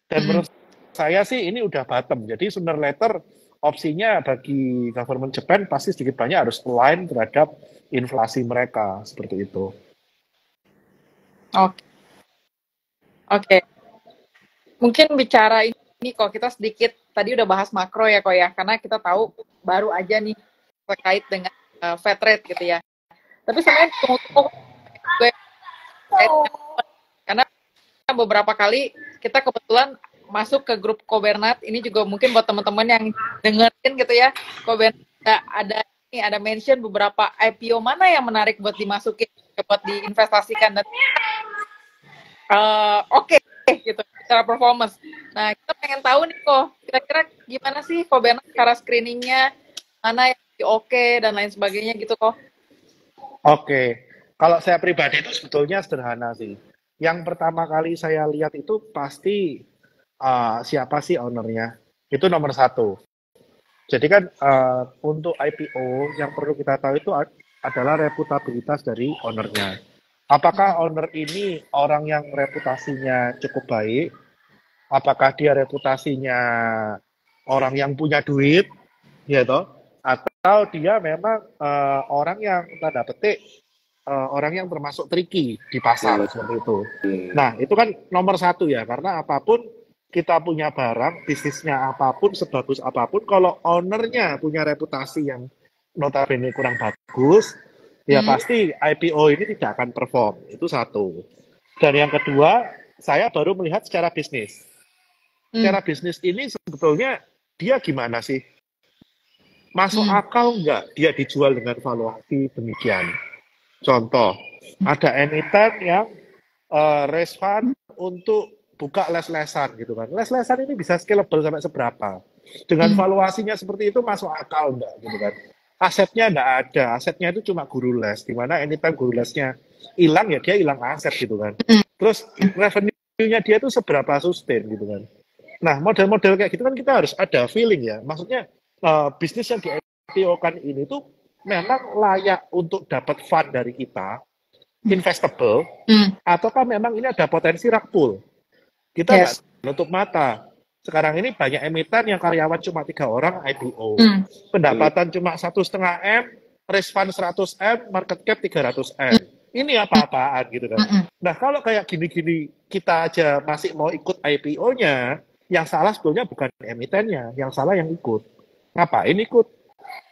Dan menurut saya sih ini udah bottom. Jadi sooner later opsinya bagi government Japan pasti sedikit banyak harus align terhadap inflasi mereka seperti itu. Oke. Oke. Mungkin bicara ini kok kita sedikit tadi udah bahas makro ya kok ya, karena kita tahu baru aja nih terkait dengan Fed rate gitu ya. Tapi sebenarnya tunggu gue karena beberapa kali kita kebetulan masuk ke grup Kobernat. Ini juga mungkin buat teman-teman yang dengerin gitu ya, Kobernat ada mention beberapa IPO mana yang menarik buat dimasukin, buat diinvestasikan dan oke gitu secara performance. Nah, kita pengen tahu nih kok kira-kira gimana sih Kobernat cara screeningnya, mana yang oke dan lain sebagainya gitu kok. Oke, kalau saya pribadi itu sebetulnya sederhana sih. Yang pertama kali saya lihat itu pasti siapa sih ownernya. Itu nomor satu. Jadi kan untuk IPO yang perlu kita tahu itu adalah reputabilitas dari ownernya. Apakah owner ini orang yang reputasinya cukup baik? Apakah dia reputasinya orang yang punya duit, ya toh? Atau dia memang orang yang tanda petik orang yang termasuk tricky di pasar seperti itu. Nah, itu kan nomor satu ya, karena apapun kita punya barang, bisnisnya apapun, sebagus apapun, kalau ownernya punya reputasi yang notabene kurang bagus, ya pasti IPO ini tidak akan perform. Itu satu. Dan yang kedua, saya baru melihat secara bisnis. Secara bisnis ini sebetulnya dia gimana sih? Masuk akal nggak dia dijual dengan valuasi demikian? Contoh, ada emiten yang raise fund untuk buka les-lesan gitu kan. Les-lesan ini bisa scalable sampai seberapa? Dengan valuasinya seperti itu masuk akal enggak gitu kan. Asetnya enggak ada, asetnya itu cuma guru les, di mana anytime guru lesnya hilang ya dia hilang aset gitu kan. Terus revenue-nya dia itu seberapa sustain gitu kan. Nah, model-model kayak gitu kan kita harus ada feeling ya. Maksudnya bisnis yang di IPO-kan ini tuh memang layak untuk dapat fund dari kita, investable, ataukah memang ini ada potensi rug pull. Kita nggak nutup mata. Sekarang ini banyak emiten yang karyawan cuma 3 orang IPO. Pendapatan cuma 1,5 M, raise fund 100 M, market cap 300 M. Ini apa-apaan gitu kan. Nah, kalau kayak gini-gini kita aja masih mau ikut IPO-nya, yang salah sebetulnya bukan emitennya, yang salah yang ikut. Ngapain ikut?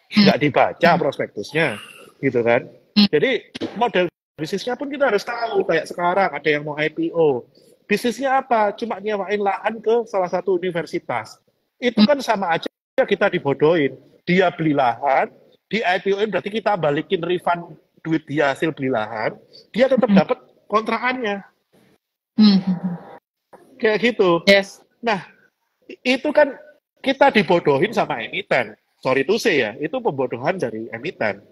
Nggak dibaca prospektusnya, gitu kan. Jadi model bisnisnya pun kita harus tahu. Kayak sekarang ada yang mau IPO. Bisnisnya apa? Cuma nyewain lahan ke salah satu universitas. Itu kan sama aja kita dibodohin. Dia beli lahan, di IPO-in berarti kita balikin refund duit dia hasil beli lahan, dia tetap dapat kontrakannya. Kayak gitu. Yes. Nah, itu kan kita dibodohin sama emiten. Sorry to say ya, itu pembodohan dari emiten.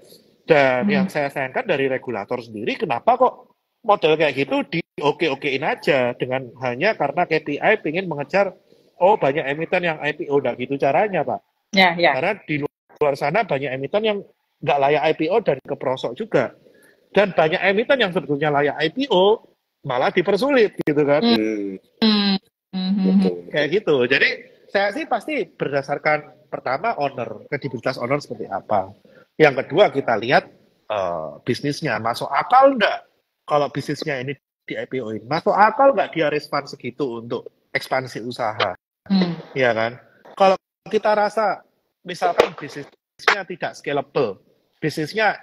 Dan yang saya sayangkan dari regulator sendiri, kenapa kok model kayak gitu di oke-okein aja dengan hanya karena KPI pengen mengejar, oh banyak emiten yang IPO, nggak gitu caranya Pak. Ya, ya. Karena di luar sana banyak emiten yang nggak layak IPO dan keprosok juga. Dan banyak emiten yang sebetulnya layak IPO, malah dipersulit gitu kan. Kayak gitu. Jadi saya sih pasti berdasarkan pertama owner, kredibilitas owner seperti apa. Yang kedua kita lihat bisnisnya masuk akal enggak. Kalau bisnisnya ini di IPO-in, masuk akal enggak dia respon segitu untuk ekspansi usaha. Iya kan? Kalau kita rasa misalkan bisnisnya tidak scalable, bisnisnya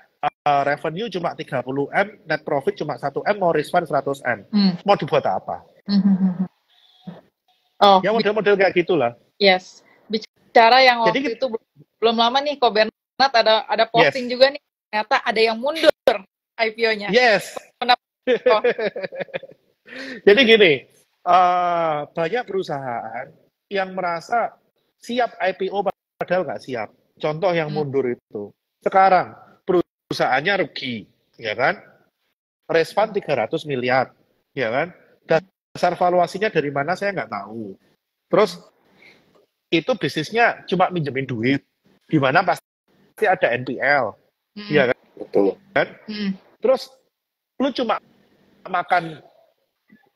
revenue cuma 30 M, net profit cuma 1 M, mau respon 100 M. Mau dibuat apa? Oh, ya model-model kayak gitulah. Yes. Bicara yang waktu itu belum lama nih kok Bernat ada posting juga nih, ternyata ada yang mundur IPO-nya. Yes. Jadi gini, banyak perusahaan yang merasa siap IPO padahal nggak siap. Contoh yang mundur itu. Sekarang perusahaannya rugi, ya kan? Raise fund 300 miliar, ya kan? Dasar valuasinya dari mana saya nggak tahu. Terus itu bisnisnya cuma minjemin duit, di mana pasti ada NPL, ya kan? Betul. Kan? Terus lu cuma makan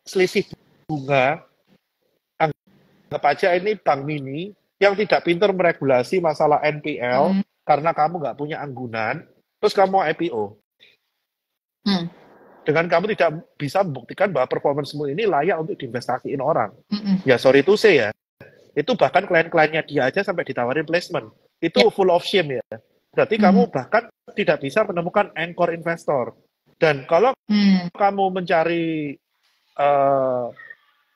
selisih bunga anggap aja ini bank mini yang tidak pintar meregulasi masalah NPL karena kamu nggak punya anggunan, terus kamu IPO. Dengan kamu tidak bisa membuktikan bahwa performancemu ini layak untuk diinvestasiin orang. Ya sorry to say ya, itu bahkan klien-kliennya dia aja sampai ditawarin placement. Itu full of shame ya. Berarti kamu bahkan tidak bisa menemukan anchor investor. Dan kalau kamu mencari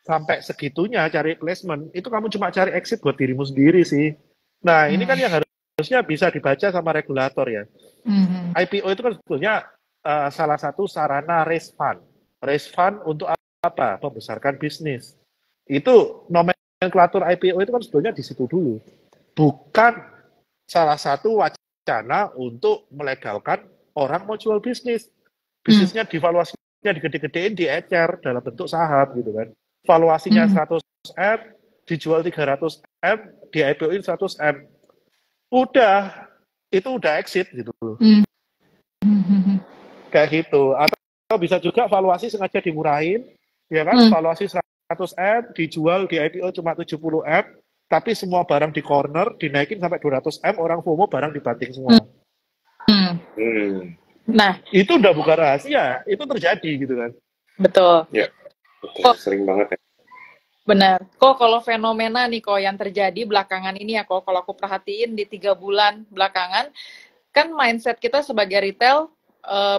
sampai segitunya cari placement, itu kamu cuma cari exit buat dirimu sendiri sih. Nah, ini kan yang harusnya bisa dibaca sama regulator ya. IPO itu kan sebetulnya salah satu sarana raise fund. Raise fund untuk apa? Membesarkan bisnis. Itu nomenklatur IPO itu kan sebetulnya di situ dulu. Bukan salah satu wacana untuk melegalkan orang mau jual bisnis. Bisnisnya divaluasinya digede-gedein, diecer dalam bentuk saham gitu kan. Valuasinya 100M, dijual 300M, di IPO-in 100M. Udah, itu udah exit gitu. Kayak gitu. Atau bisa juga valuasi sengaja dimurahin, ya kan? Valuasi 100M, dijual di IPO cuma 70M, tapi semua barang di corner, dinaikin sampai 200M, orang FOMO barang dibanting semua. Nah, itu udah bukan rahasia, itu terjadi gitu kan. Betul. Ya, betul. Sering banget ya. Benar. Kok kalau fenomena nih kok yang terjadi belakangan ini ya kok, kalau aku perhatiin di 3 bulan belakangan, kan mindset kita sebagai retail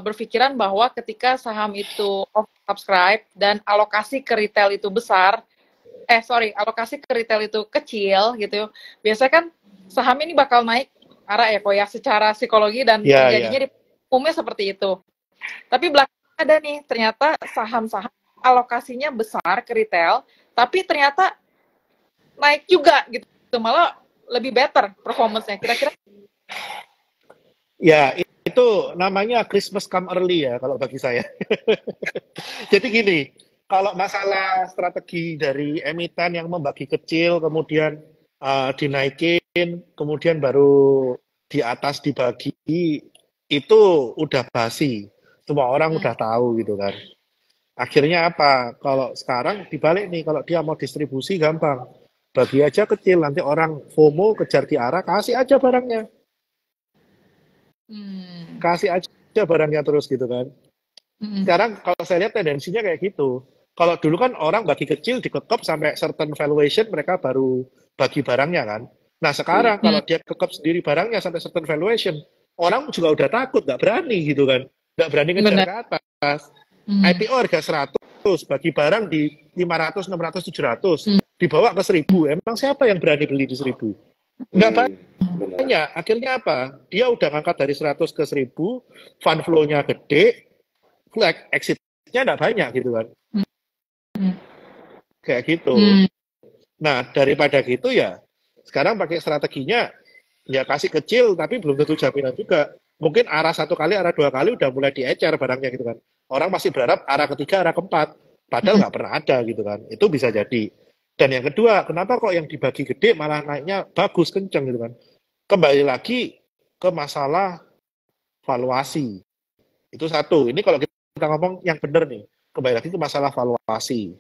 berpikiran bahwa ketika saham itu oversubscribe dan alokasi ke retail itu besar, alokasi ke retail itu kecil gitu, biasanya kan saham ini bakal naik arah ya kok ya, secara psikologi dan terjadinya di umumnya seperti itu. Tapi belakangan ada nih, ternyata saham-saham alokasinya besar ke retail, tapi ternyata naik juga gitu, malah lebih better performance-nya. Kira-kira? Ya, itu namanya Christmas come early ya kalau bagi saya. Jadi gini, kalau masalah strategi dari emiten yang membagi kecil, kemudian dinaikin, kemudian baru di atas dibagi, itu udah basi. Semua orang udah tahu gitu kan. Akhirnya apa? Kalau sekarang dibalik nih, kalau dia mau distribusi gampang. Bagi aja kecil, nanti orang FOMO kejar di arah, kasih aja barangnya. Kasih aja barangnya terus gitu kan. Sekarang kalau saya lihat tendensinya kayak gitu. Kalau dulu kan orang bagi kecil dikekep sampai certain valuation, mereka baru bagi barangnya kan. Nah sekarang kalau dia kekep sendiri barangnya sampai certain valuation, orang juga udah takut, nggak berani gitu kan. Nggak berani ngejar ke atas. IPO harga 100, bagi barang di 500, 600, 700, dibawa ke 1000. Emang siapa yang berani beli di 1000? Nggak banyak. Akhirnya apa? Dia udah ngangkat dari 100 ke 1000, fund flow-nya gede, exit-nya nggak banyak gitu kan. Kayak gitu. Nah, daripada gitu ya, sekarang pakai strateginya, ya kasih kecil, tapi belum tentu jaminan juga. Mungkin arah 1 kali, arah 2 kali udah mulai diecer barangnya gitu kan. Orang masih berharap arah ketiga, arah keempat. Padahal nggak pernah ada gitu kan. Itu bisa jadi. Dan yang kedua, kenapa kok yang dibagi gede malah naiknya bagus, kenceng gitu kan. Kembali lagi ke masalah valuasi. Itu satu. Ini kalau kita ngomong yang benar nih. Kembali lagi ke masalah valuasi.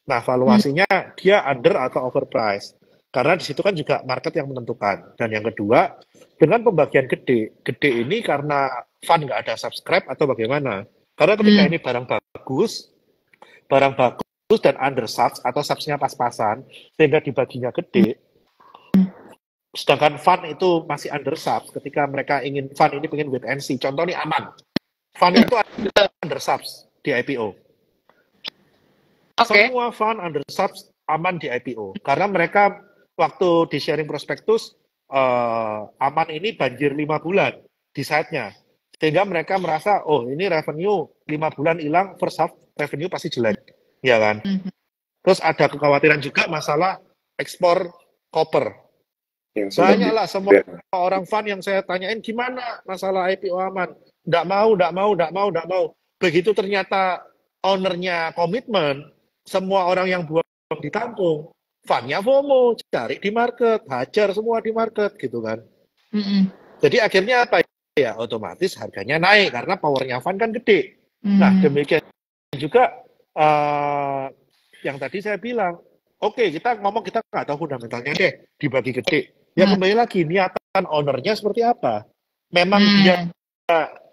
Nah, valuasinya dia under atau overpriced. Karena di situ kan juga market yang menentukan. Dan yang kedua, dengan pembagian gede ini karena fund nggak ada subscribe atau bagaimana? Karena ketika ini barang bagus dan under subs atau subsnya pas-pasan, sehingga dibaginya gede, sedangkan fund itu masih under subs, ketika mereka ingin fund ini pengen wait and see, contoh nih Aman, fund itu under subs di IPO. Semua fund under subs Aman di IPO, karena mereka waktu di sharing prospektus, Aman ini banjir 5 bulan di site-nya. Sehingga mereka merasa, oh ini revenue 5 bulan hilang, first half revenue pasti jelek. Ya kan? Terus ada kekhawatiran juga masalah ekspor koper. Banyaklah semua orang fund yang saya tanyain, gimana masalah IPO Aman? Nggak mau. Begitu ternyata ownernya komitmen, semua orang yang buang ditampung, fundnya FOMO, cari di market, hajar semua di market gitu kan. Jadi akhirnya apa ya, otomatis harganya naik karena powernya fund kan gede. Nah demikian juga yang tadi saya bilang, Oke, kita ngomong kita nggak tahu fundamentalnya deh, dibagi gede. Ya kembali lagi, niatan ownernya seperti apa. Memang dia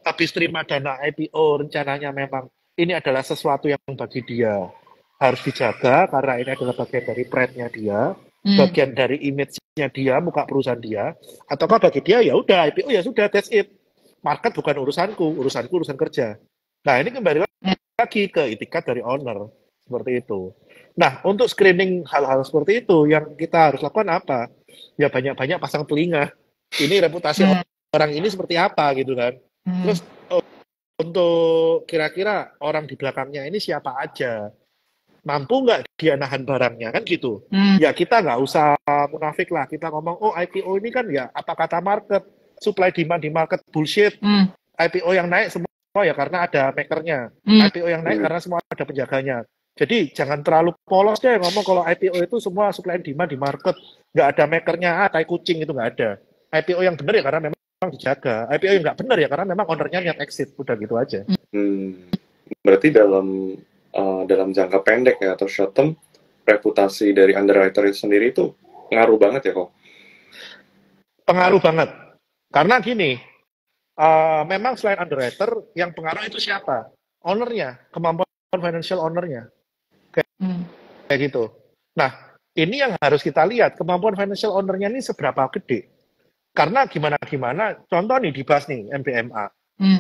habis terima dana IPO, rencananya memang ini adalah sesuatu yang bagi dia harus dijaga, karena ini adalah bagian dari brand-nya dia, bagian dari image-nya dia, muka perusahaan dia, ataukah bagi dia, ya udah, IPO ya sudah, that's it. Market bukan urusanku urusan kerja. Nah, ini kembali lagi ke itikat dari owner, seperti itu. Nah, untuk screening hal-hal seperti itu, yang kita harus lakukan apa? Ya banyak-banyak pasang telinga. Ini reputasi orang ini seperti apa gitu kan. Terus untuk kira-kira orang di belakangnya ini siapa aja? Mampu nggak dia nahan barangnya kan gitu. Ya kita nggak usah munafik lah. Kita ngomong, oh IPO ini kan ya apa kata market, supply demand di market bullshit. IPO yang naik semua ya karena ada makernya. IPO yang naik karena semua ada penjaganya. Jadi jangan terlalu polos deh ngomong kalau IPO itu semua supply and demand di market, nggak ada makernya, tai kucing itu nggak ada. IPO yang benar ya karena memang dijaga. IPO yang nggak benar ya karena memang ownernya niat exit, udah gitu aja. Berarti dalam jangka pendek ya atau short term, reputasi dari underwriter itu sendiri itu ngaruh banget ya kok? Pengaruh banget. Karena gini, memang selain underwriter, yang pengaruh itu siapa? Ownernya, kemampuan financial ownernya. Kayak gitu. Nah, ini yang harus kita lihat, kemampuan financial ownernya ini seberapa gede. Karena gimana-gimana, contoh nih dibahas nih, MBMA.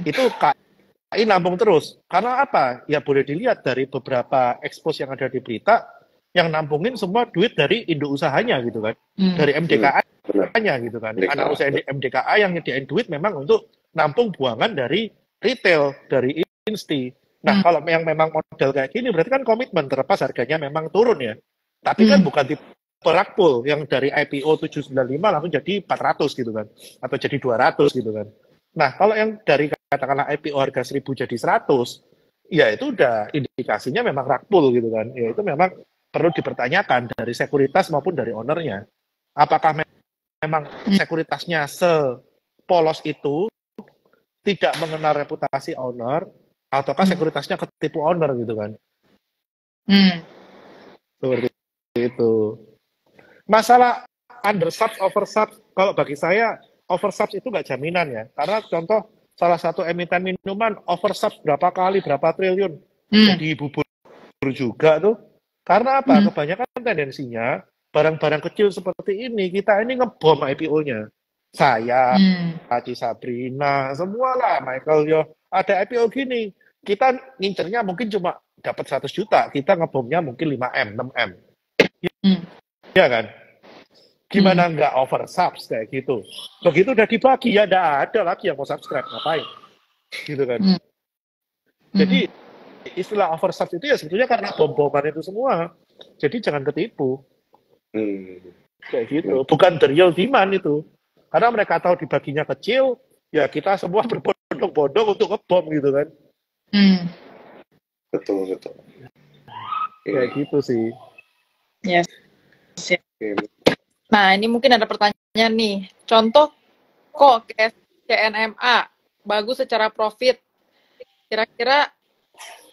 Itu KAI nampung terus. Karena apa? Ya boleh dilihat dari beberapa expose yang ada di berita, yang nampungin semua duit dari induk usahanya gitu kan. Dari MDKA-nya gitu kan. Anak usaha MDKA yang nyediain duit memang untuk nampung buangan dari retail, dari insti. Nah, kalau yang memang model kayak gini, berarti kan komitmen, terlepas harganya memang turun ya. Tapi kan bukan tipe rakpul, yang dari IPO 795 langsung jadi 400 gitu kan. Atau jadi 200 gitu kan. Nah, kalau yang dari katakanlah IPO harga 1000 jadi 100, ya itu udah indikasinya memang rakpul gitu kan. Ya itu memang perlu dipertanyakan dari sekuritas maupun dari ownernya. Apakah memang sekuritasnya sepolos itu, tidak mengenal reputasi owner, ataukah sekuritasnya ketipu owner gitu kan. Seperti itu. Masalah undersubs, oversubs, kalau bagi saya oversubs itu nggak jaminan ya. Karena contoh salah satu emiten minuman oversubs berapa kali, berapa triliun. Jadi bubur juga tuh. Karena apa? Kebanyakan tendensinya barang-barang kecil seperti ini, kita ini ngebom IPO-nya. Saya, Haji Sabrina, semualah, Michael Yo, ada IPO gini. Kita ngincernya mungkin cuma dapat 100 juta, kita ngebomnya mungkin 5M, 6M. Ya kan? Gimana nggak oversubs kayak gitu? Begitu udah dibagi, ya nggak ada lagi yang mau subscribe, ngapain? Gitu kan? Jadi, istilah oversubs itu ya sebetulnya karena bom-boman itu semua. Jadi jangan ketipu. Kayak gitu. Bukan the real demand itu. Karena mereka tahu dibaginya kecil, ya kita semua berbondong-bondong untuk ngebom gitu kan. Betul. Kayak gitu sih. Yes. Nah, ini mungkin ada pertanyaan nih. Contoh kok CNMA bagus secara profit. Kira-kira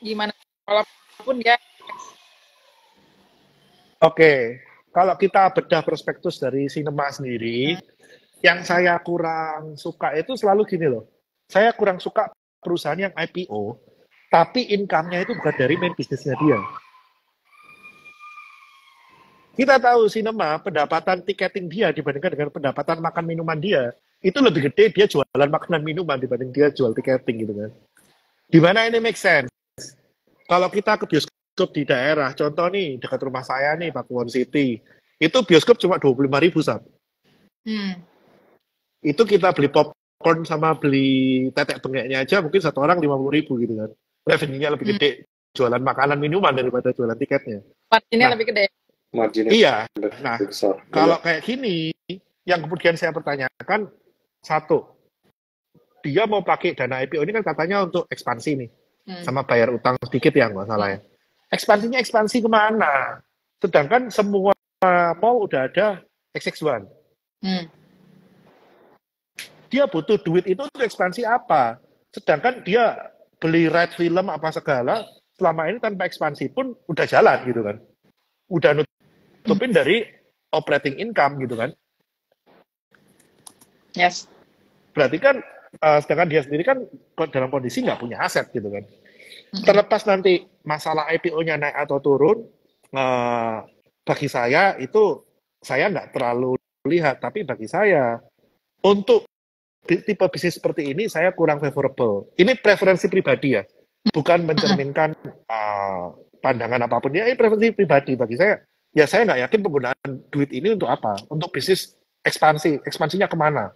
gimana walaupun dia? Oke, kalau kita bedah prospektus dari Sinema sendiri, yang saya kurang suka itu selalu gini loh. Saya kurang suka perusahaan yang IPO, tapi income-nya itu bukan dari main bisnisnya dia. Kita tahu Sinema, pendapatan tiketing dia dibandingkan dengan pendapatan makan minuman dia, itu lebih gede dia jualan makanan minuman dibanding dia jual tiketing gitu kan. Di mana ini make sense? Kalau kita ke bioskop di daerah, contoh nih dekat rumah saya nih, Pakuwon City, itu bioskop cuma 25.000 Sab. Itu kita beli popcorn sama beli tetek bengeknya aja mungkin satu orang 50.000 gitu kan. Revenue-nya lebih gede jualan makanan minuman daripada jualan tiketnya. Marginnya lebih gede. Marginnya iya. Nah, besar. kalau kayak gini, yang kemudian saya pertanyakan, satu, dia mau pakai dana IPO ini kan katanya untuk ekspansi nih, sama bayar utang sedikit ya, nggak salah ya. Ekspansinya ekspansi kemana? Sedangkan semua mall udah ada XX1. Dia butuh duit itu untuk ekspansi apa? Sedangkan dia beli right film apa segala, selama ini tanpa ekspansi pun udah jalan gitu kan. Udah tutupin dari operating income gitu kan. Yes. Berarti kan sedangkan dia sendiri kan dalam kondisi nggak punya aset gitu kan. Terlepas nanti masalah IPO-nya naik atau turun, bagi saya itu saya nggak terlalu lihat, tapi bagi saya untuk tipe bisnis seperti ini saya kurang favorable. Ini preferensi pribadi ya, bukan mencerminkan pandangan apapun. Ya, ini preferensi pribadi bagi saya. Ya saya nggak yakin penggunaan duit ini untuk apa? Untuk bisnis ekspansinya kemana?